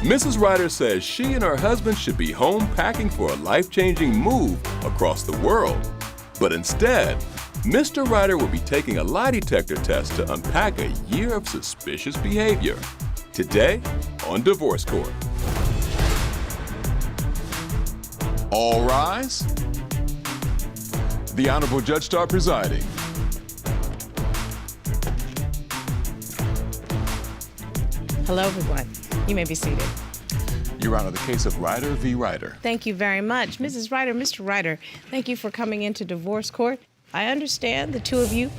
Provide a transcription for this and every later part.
Mrs. Ryder says she and her husband should be home packing for a life-changing move across the world. But instead, Mr. Ryder will be taking a lie detector test to unpack a year of suspicious behavior. Today on Divorce Court. All rise. The Honorable Judge Star presiding. Hello, everyone. You may be seated. Your Honor, the case of Ryder v. Ryder. Thank you very much. Mrs. Ryder, Mr. Ryder, thank you for coming into divorce court. I understand the two of you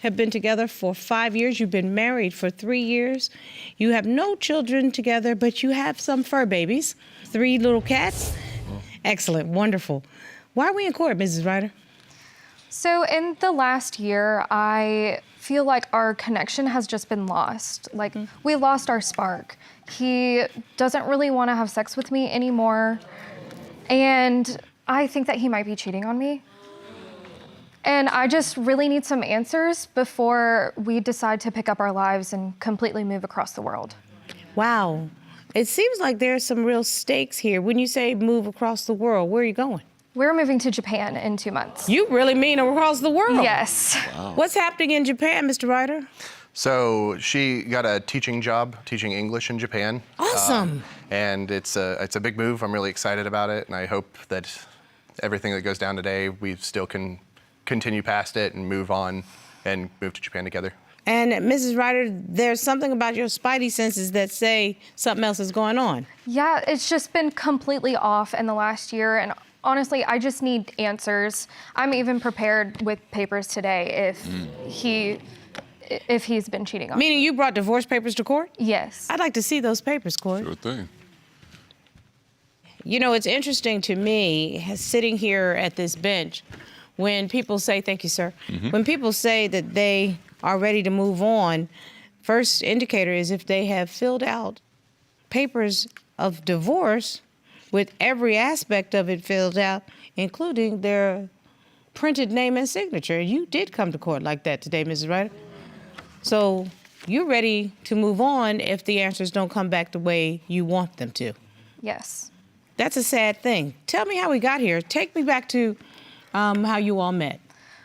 have been together for 5 years. You've been married for 3 years. You have no children together, but you have some fur babies, 3 little cats. Excellent, wonderful. Why are we in court, Mrs. Ryder? So in the last year, I feel like our connection has just been lost. Like, we lost our spark. He doesn't really want to have sex with me anymore. And I think that he might be cheating on me. And I just really need some answers before we decide to pick up our lives and completely move across the world. Wow. It seems like there's some real stakes here. When you say move across the world, where are you going? We're moving to Japan in 2 months. You really mean across the world? Yes. Wow. What's happening in Japan, Mr. Ryder? So she got a teaching job, teaching English in Japan. Awesome. And it's a big move. I'm really excited about it, and I hope that everything that goes down today, we still can continue past it and move on and move to Japan together. And Mrs. Ryder, there's something about your spidey senses that say something else is going on. Yeah, it's just been completely off in the last year, and honestly, I just need answers. I'm even prepared with papers today if he's been cheating on me. Meaning you brought divorce papers to court? Yes. I'd like to see those papers, Court. Sure thing. You know, it's interesting to me, sitting here at this bench, when people say, thank you, sir, when people say that they are ready to move on, first indicator is if they have filled out papers of divorce with every aspect of it filled out, including their printed name and signature. You did come to court like that today, Mrs. Ryder. So you're ready to move on if the answers don't come back the way you want them to. Yes. That's a sad thing. Tell me how we got here. Take me back to how you all met.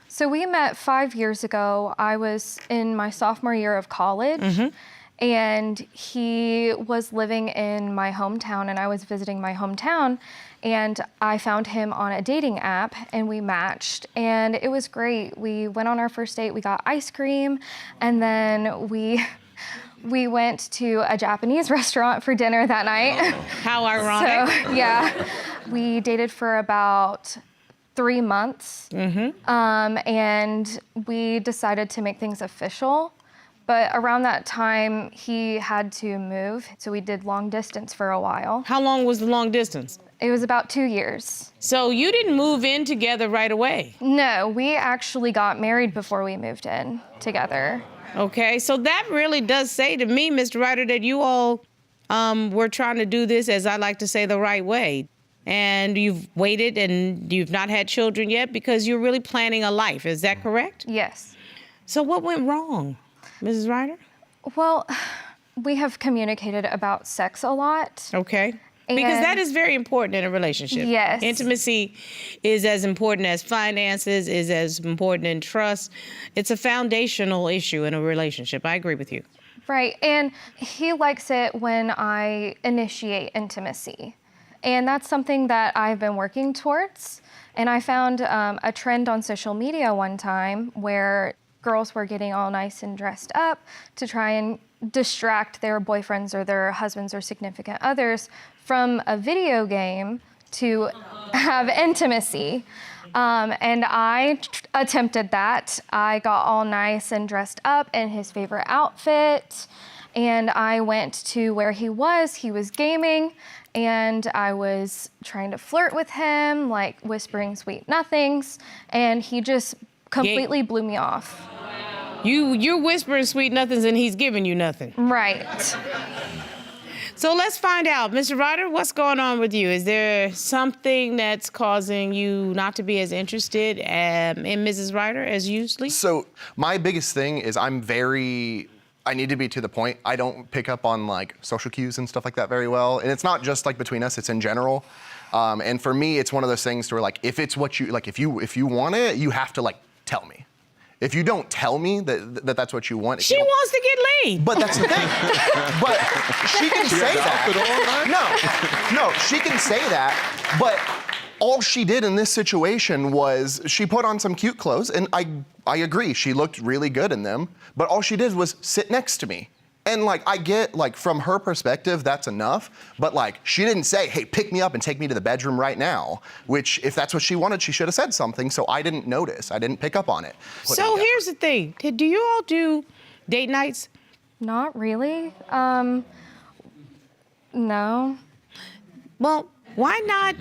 So we met 5 years ago. I was in my sophomore year of college, and he was living in my hometown, and I was visiting my hometown, and I found him on a dating app, and we matched, and it was great. We went on our first date, we got ice cream, and then we went to a Japanese restaurant for dinner that night. How ironic. So, yeah, we dated for about 3 months, and we decided to make things official. But around that time, he had to move, so we did long distance for a while. How long was the long distance? It was about 2 years. So you didn't move in together right away? No, we actually got married before we moved in together. Okay, so that really does say to me, Mr. Ryder, that you all were trying to do this, as I like to say, the right way. And you've waited and you've not had children yet because you're really planning a life. Is that correct? Yes. So what went wrong, Mrs. Ryder? Well, we have communicated about sex a lot. Okay. Because that is very important in a relationship. Yes. Intimacy is as important as finances, is as important in trust. It's a foundational issue in a relationship. I agree with you. Right, and he likes it when I initiate intimacy. And that's something that I've been working towards. And I found a trend on social media one time where girls were getting all nice and dressed up to try and distract their boyfriends or their husbands or significant others from a video game to have intimacy. And I attempted that. I got all nice and dressed up in his favorite outfit. And I went to where he was gaming, and I was trying to flirt with him, like whispering sweet nothings, and he just completely blew me off. You're whispering sweet nothings and he's giving you nothing. Right. So let's find out. Mr. Ryder, what's going on with you? Is there something that's causing you not to be as interested in Mrs. Ryder as usually? So my biggest thing is I'm very I need to be to the point. I don't pick up on like social cues and stuff like that very well. And it's not just like between us, it's in general. And for me, it's one of those things where like, if it's what you, like if you want it, you have to like tell me. If you don't tell me that's what you want. She wants to get laid. But that's the thing. But she can say that. No, she can say that, but all she did in this situation was she put on some cute clothes, and I agree, she looked really good in them, but all she did was sit next to me. And like, I get like from her perspective, that's enough, but like, she didn't say, hey, pick me up and take me to the bedroom right now, which if that's what she wanted, she should have said something, so I didn't notice, I didn't pick up on it. So here's the thing, do you all do date nights? Not really, no. Well, why not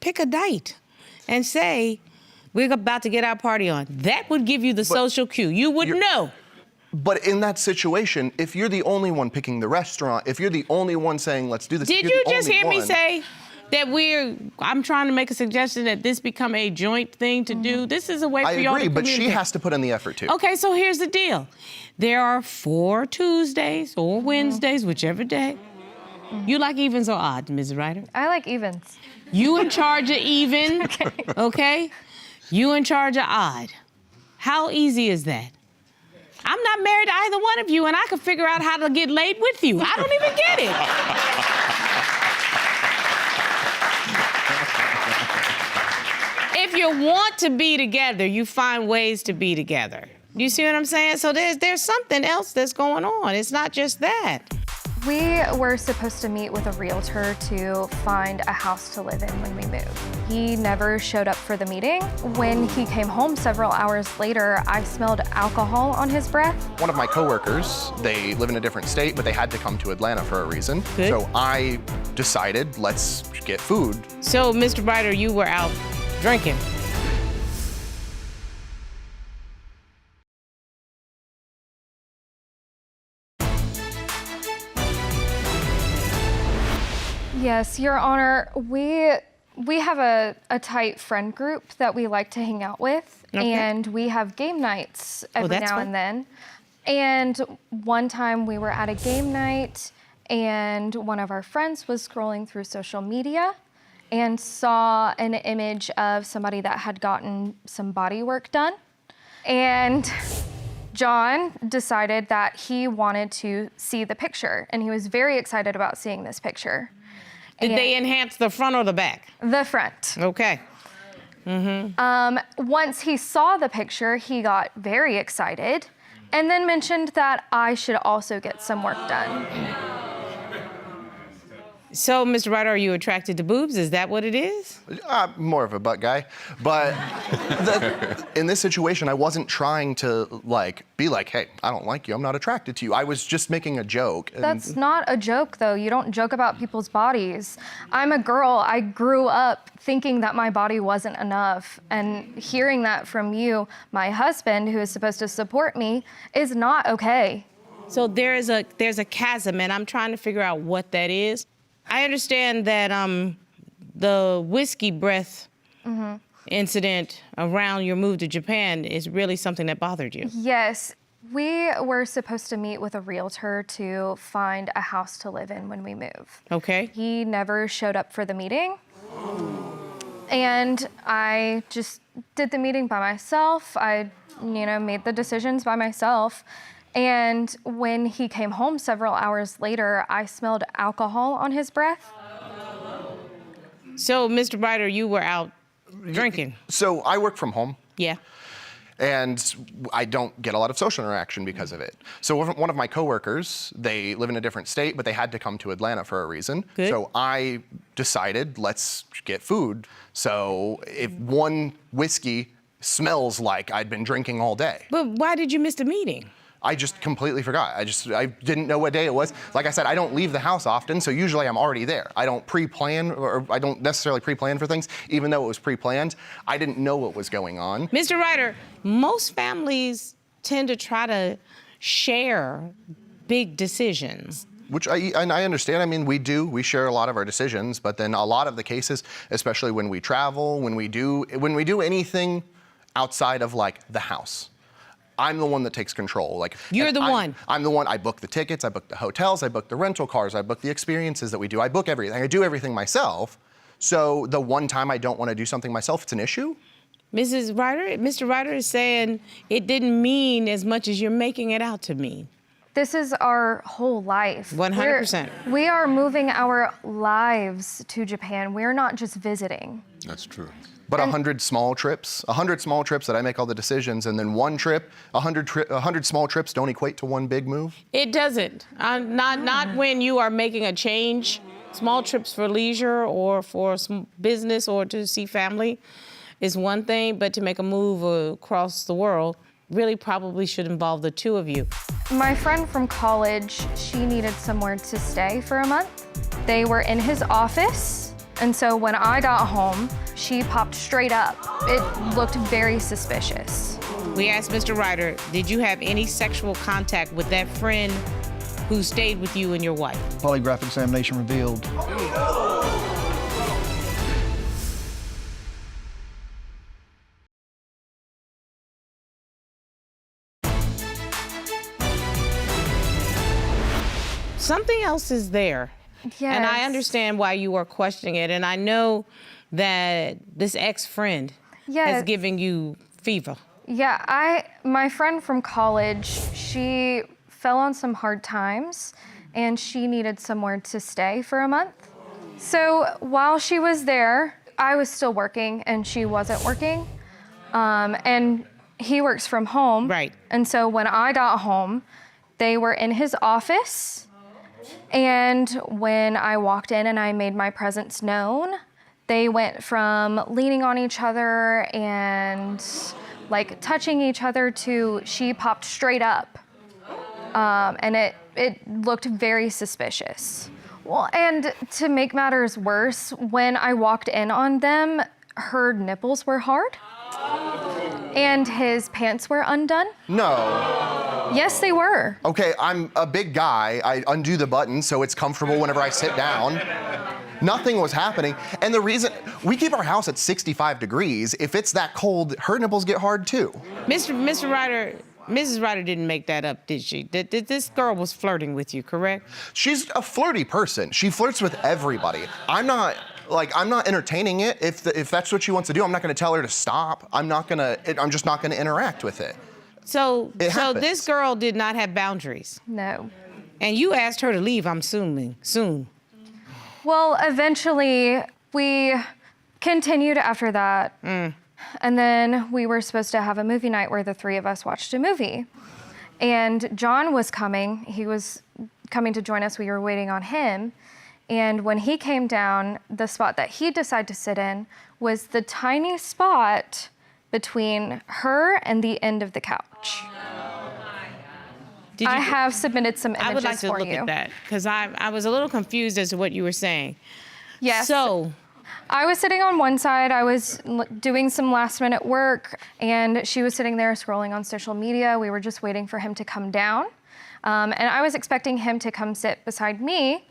pick a date and say, we're about to get our party on? That would give you the social cue. You would know. But in that situation, if you're the only one picking the restaurant, if you're the only one saying, let's do this. Did you just hear me say that I'm trying to make a suggestion that this become a joint thing to do? This is a way for y'all to communicate. I agree, but she has to put in the effort too. Okay, so here's the deal. There are 4 Tuesdays or Wednesdays, whichever day. You like evens or odds, Mrs. Ryder? I like evens. You in charge of even, okay? You in charge of odd. How easy is that? I'm not married to either one of you, and I can figure out how to get laid with you. I don't even get it. If you want to be together, you find ways to be together. You see what I'm saying? So there's something else that's going on. It's not just that. We were supposed to meet with a realtor to find a house to live in when we moved. He never showed up for the meeting. When he came home several hours later, I smelled alcohol on his breath. One of my coworkers, they live in a different state, but they had to come to Atlanta for a reason. Good. So I decided, let's get food. So, Mr. Ryder, you were out drinking. Yes, Your Honor, we have a tight friend group that we like to hang out with, and we have game nights every now and then. And one time we were at a game night, and one of our friends was scrolling through social media and saw an image of somebody that had gotten some body work done. And John decided that he wanted to see the picture, and he was very excited about seeing this picture. Did they enhance the front or the back? The front. Okay. Once he saw the picture, he got very excited and then mentioned that I should also get some work done. So, Mr. Ryder, are you attracted to boobs? Is that what it is? More of a butt guy. But in this situation, I wasn't trying to be like, hey, I don't like you, I'm not attracted to you. I was just making a joke. That's not a joke, though. You don't joke about people's bodies. I'm a girl. I grew up thinking that my body wasn't enough. And hearing that from you, my husband, who is supposed to support me, is not okay. So there's a chasm, and I'm trying to figure out what that is. I understand that the whiskey breath incident around your move to Japan is really something that bothered you. Yes. We were supposed to meet with a realtor to find a house to live in when we move. Okay. He never showed up for the meeting. And I just did the meeting by myself. I, made the decisions by myself. And when he came home several hours later, I smelled alcohol on his breath. So, Mr. Ryder, you were out drinking. So I work from home. Yeah. And I don't get a lot of social interaction because of it. So one of my coworkers, they live in a different state, but they had to come to Atlanta for a reason. Good. So I decided, let's get food. So if one whiskey smells like I'd been drinking all day. But why did you miss the meeting? I just completely forgot. I didn't know what day it was. Like I said, I don't leave the house often, so usually I'm already there. I don't pre-plan, or I don't necessarily pre-plan for things, even though it was pre-planned. I didn't know what was going on. Mr. Ryder, most families tend to try to share big decisions. Which I understand. I mean, we share a lot of our decisions, but then a lot of the cases, especially when we travel, when we do anything outside of the house, I'm the one that takes control. Like You're the one. I'm the one. I book the tickets. I book the hotels. I book the rental cars. I book the experiences that we do. I book everything. I do everything myself. So the one time I don't want to do something myself, it's an issue. Mrs. Ryder, Mr. Ryder is saying it didn't mean as much as you're making it out to mean. This is our whole life. 100%. We are moving our lives to Japan. We're not just visiting. That's true. But 100 small trips that I make all the decisions, and then one trip, 100 small trips don't equate to one big move? It doesn't. Not when you are making a change. Small trips for leisure or for some business or to see family is one thing, but to make a move across the world really probably should involve the two of you. My friend from college, she needed somewhere to stay for a month. They were in his office, and so when I got home, she popped straight up. It looked very suspicious. We asked Mr. Ryder, did you have any sexual contact with that friend who stayed with you and your wife? Polygraph examination revealed. Something else is there. Yes. And I understand why you are questioning it. And I know that this ex-friend has given you fever. Yeah, my friend from college, she fell on some hard times and she needed somewhere to stay for a month. So while she was there, I was still working and she wasn't working. And he works from home. Right. And so when I got home, they were in his office. And when I walked in and I made my presence known, they went from leaning on each other and like touching each other to she popped straight up. And it looked very suspicious. Well, and to make matters worse, when I walked in on them, her nipples were hard and his pants were undone. No. Yes, they were. Okay, I'm a big guy. I undo the button so it's comfortable whenever I sit down. Nothing was happening. And the reason, we keep our house at 65 degrees. If it's that cold, her nipples get hard too. Mr. Ryder, Mrs. Ryder didn't make that up, did she? This girl was flirting with you, correct? She's a flirty person. She flirts with everybody. I'm not entertaining it. If that's what she wants to do, I'm not gonna tell her to stop. I'm just not gonna interact with it. So happens. this girl did not have boundaries. No. And you asked her to leave, I'm assuming, soon. Well, eventually we continued after that. And then we were supposed to have a movie night where the three of us watched a movie. And John was coming. He was coming to join us. We were waiting on him. And when he came down, the spot that he decided to sit in was the tiny spot between her and the end of the couch. I have submitted some images for you. I would like to look at that, because I was a little confused as to what you were saying. Yes. So, I was sitting on one side, I was doing some last minute work, and she was sitting there scrolling on social media. We were just waiting for him to come down. And I was expecting him to come sit beside me,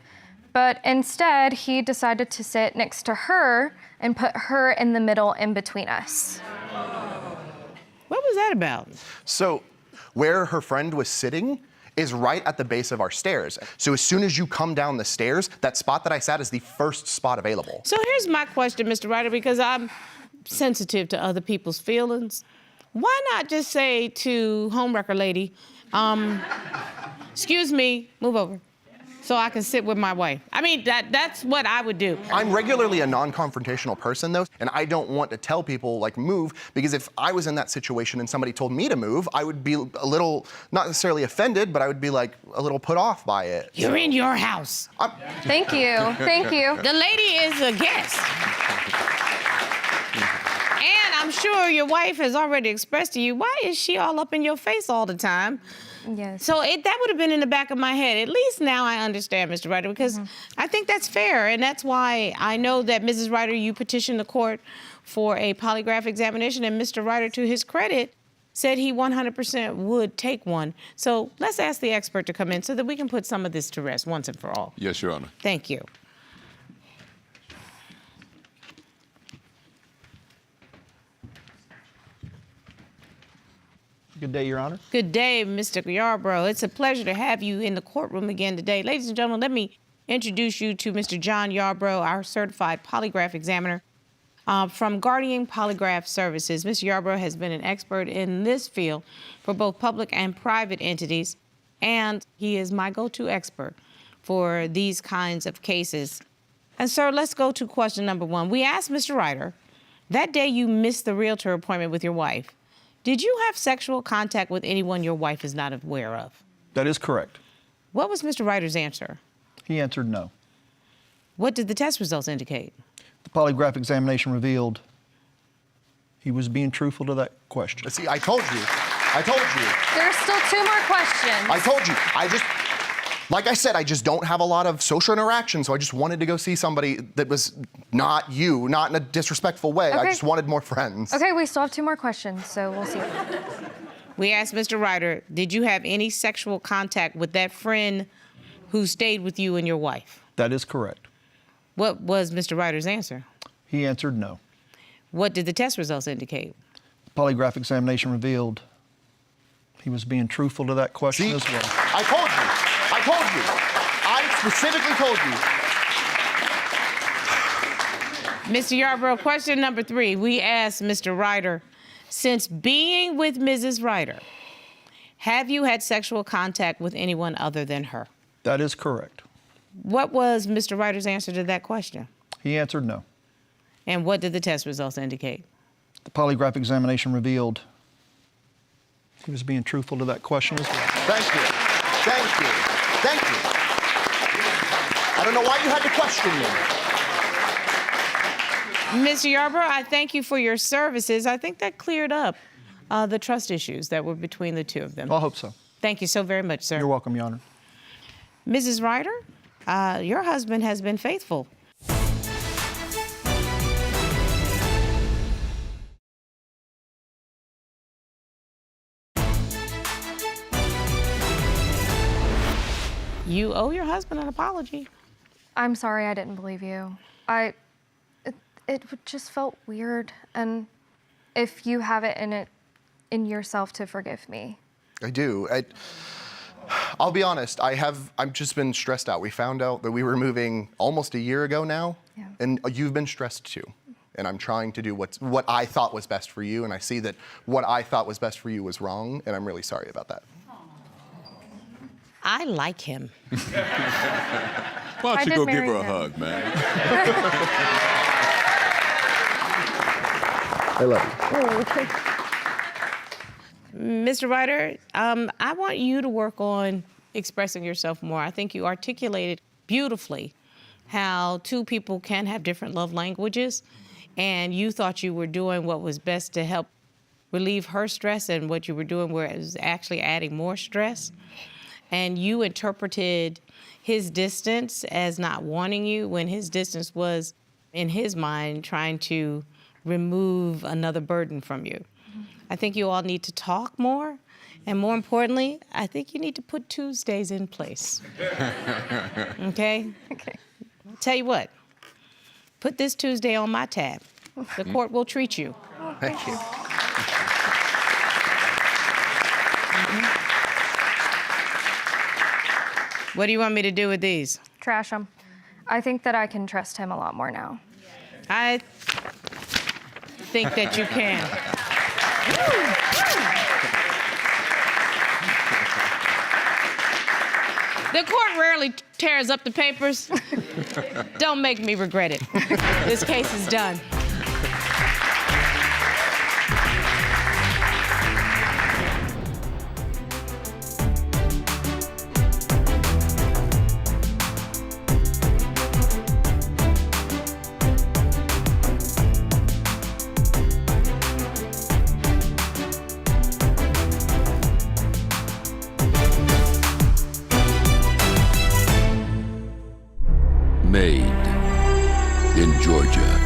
but instead he decided to sit next to her and put her in the middle in between us. what was that about? So where her friend was sitting is right at the base of our stairs. So as soon as you come down the stairs, that spot that I sat is the first spot available. So here's my question, Mr. Ryder, because I'm sensitive to other people's feelings. Why not just say to homewrecker lady, excuse me, move over, so I can sit with my wife? I mean, that's what I would do. I'm regularly a non-confrontational person though, and I don't want to tell people like move, because if I was in that situation and somebody told me to move, I would be a little, not necessarily offended, but I would be like a little put off by it. You're in your house. Thank you, thank you. The lady is a guest. And I'm sure your wife has already expressed to you, why is she all up in your face all the time? Yes. So that would have been in the back of my head. At least now I understand, Mr. Ryder, because I think that's fair. And that's why I know that, Mrs. Ryder, you petitioned the court for a polygraph examination, and Mr. Ryder, to his credit, said he 100% would take one. So let's ask the expert to come in so that we can put some of this to rest once and for all. Yes, Your Honor. Thank you. Good day, Your Honor. Good day, Mr. Yarbrough. It's a pleasure to have you in the courtroom again today. Ladies and gentlemen, let me introduce you to Mr. John Yarbrough, our certified polygraph examiner from Guardian Polygraph Services. Mr. Yarbrough has been an expert in this field for both public and private entities, and he is my go-to expert for these kinds of cases. And sir, let's go to question number one. We asked Mr. Ryder, that day you missed the realtor appointment with your wife, did you have sexual contact with anyone your wife is not aware of? That is correct. What was Mr. Ryder's answer? He answered no. What did the test results indicate? The polygraph examination revealed he was being truthful to that question. See, I told you. There's still 2 more questions. I told you. Like I said, I just don't have a lot of social interaction, so I just wanted to go see somebody that was not you, not in a disrespectful way. Okay. I just wanted more friends. Okay, we still have 2 more questions, so we'll see. We asked Mr. Ryder, did you have any sexual contact with that friend who stayed with you and your wife? That is correct. What was Mr. Ryder's answer? He answered no. What did the test results indicate? The polygraph examination revealed he was being truthful to that question See? as well. I told you. I specifically told you. Mr. Yarbrough, question number 3. We asked Mr. Ryder, since being with Mrs. Ryder, have you had sexual contact with anyone other than her? That is correct. What was Mr. Ryder's answer to that question? He answered no. And what did the test results indicate? The polygraph examination revealed he was being truthful to that question as well. Thank you. I don't know why you had to question me. Mr. Yarbrough, I thank you for your services. I think that cleared up the trust issues that were between the 2 of them. I hope so. Thank you so very much, sir. You're welcome, Your Honor. Mrs. Ryder, your husband has been faithful. You owe your husband an apology. I'm sorry I didn't believe you. It just felt weird, and if you have it in yourself to forgive me. I do. I'll be honest, I've just been stressed out. We found out that we were moving almost a year ago now, Yeah. and you've been stressed too. And I'm trying to do what I thought was best for you, and I see that what I thought was best for you was wrong, and I'm really sorry about that. I like him. Why don't I you did go give marry her a him. hug, man? I love you. Mr. Ryder, I want you to work on expressing yourself more. I think you articulated beautifully how 2 people can have different love languages, and you thought you were doing what was best to help relieve her stress, and what you were doing was actually adding more stress. And you interpreted his distance as not wanting you, when his distance was, in his mind, trying to remove another burden from you. I think you all need to talk more, and more importantly, I think you need to put Tuesdays in place. Okay? Okay. I'll tell you what, put this Tuesday on my tab. The court will treat you. Thank you. What do you want me to do with these? Trash him. I think that I can trust him a lot more now. I think that you can. The court rarely tears up the papers. Don't make me regret it. This case is done. Made in Georgia.